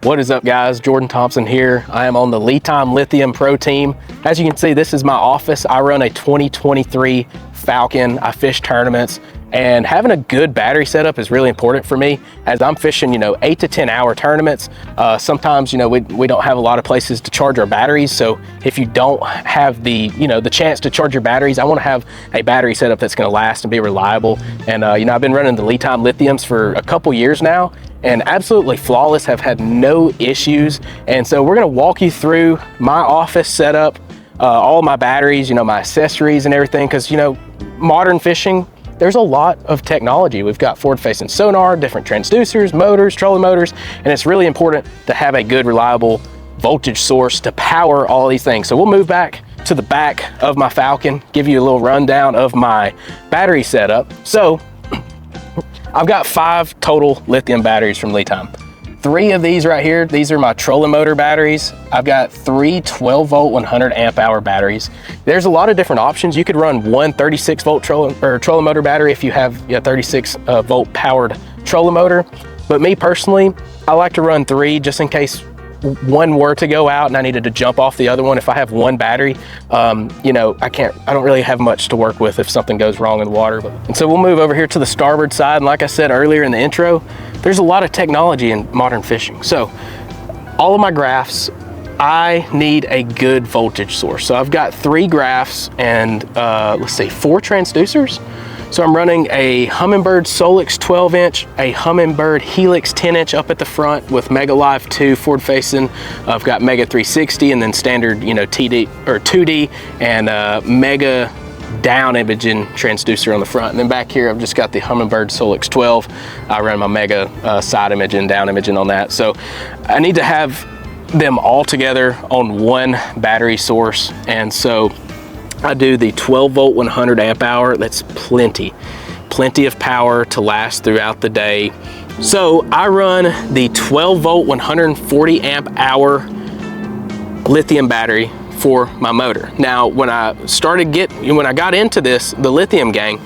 What is up, guys? Jordan Thompson here. I am on the LiTime Lithium Pro team. As you can see, this is my office. I run a 2023 Falcon. I fish tournaments, and having a good battery setup is really important for me as I'm fishing, 8 to 10 hour tournaments. Sometimes, we don't have a lot of places to charge our batteries. So if you don't have the chance to charge your batteries, I want to have a battery setup that's going to last and be reliable. And, I've been running the LiTime Lithiums for a couple years now, and absolutely flawless, have had no issues. And so we're going to walk you through my office setup, all my batteries, my accessories and everything, because modern fishing, there's a lot of technology. We've got forward-facing sonar, different transducers, motors, trolling motors, and it's really important to have a good, reliable voltage source to power all these things. So we'll move back to the back of my Falcon, give you a little rundown of my battery setup. So I've got 5 total lithium batteries from LiTime. 3 of these right here, these are my trolling motor batteries. I've got 3 12-volt 100 amp hour batteries. There's a lot of different options. You could run one 36-volt trolling motor battery if you have a 36-volt powered trolling motor. But me personally, I like to run 3 just in case one were to go out and I needed to jump off the other one. If I have one battery, I don't really have much to work with if something goes wrong in the water. And so we'll move over here to the starboard side. And like I said earlier in the intro, there's a lot of technology in modern fishing. So all of my graphs, I need a good voltage source. So I've got 3 graphs and 4 transducers. So I'm running a Humminbird Solix 12-inch, a Humminbird Helix 10-inch up at the front with Mega Live 2 forward facing. I've got Mega 360 and then standard, TD or 2D and Mega down imaging transducer on the front. And then back here, I've just got the Humminbird Solix 12. I run my Mega side imaging, down imaging on that. So I need to have them all together on one battery source. And so I do the 12-volt 100 amp hour. That's plenty of power to last throughout the day. So I run the 12-volt 140 amp hour lithium battery for my motor. Now, when I got into this, the lithium gang,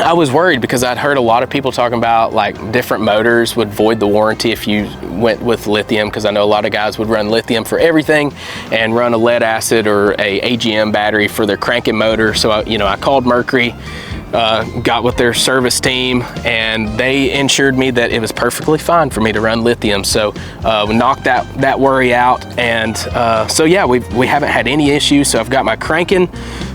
I was worried because I'd heard a lot of people talking about like different motors would void the warranty if you went with lithium, because I know a lot of guys would run lithium for everything and run a lead acid or a AGM battery for their cranking motor. So I called Mercury, got with their service team, and they ensured me that it was perfectly fine for me to run lithium. So we knocked that worry out, and so yeah, we haven't had any issues. So I've got my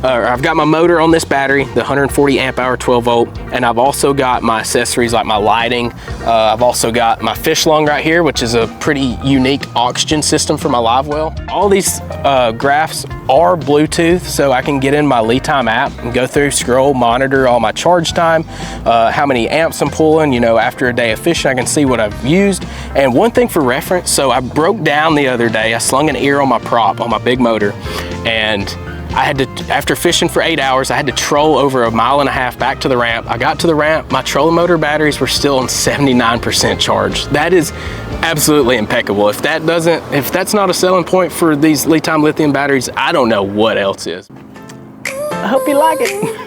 I've got my motor on this battery, the 140 amp hour 12-volt, and I've also got my accessories like my lighting. I've also got my fish lung right here, which is a pretty unique oxygen system for my live well. All these graphs are Bluetooth, so I can get in my LiTime app and go through, scroll, monitor all my charge time, how many amps I'm pulling. After a day of fishing, I can see what I've used. And one thing for reference, so I broke down the other day, I slung an ear on my prop on my big motor, and I had to, after fishing for 8 hours, I had to troll over 1.5 miles back to the ramp. I got to the ramp, my trolling motor batteries were still on 79% charge. That is absolutely impeccable. If that's not a selling point for these LiTime lithium batteries, I don't know what else is. I hope you like it.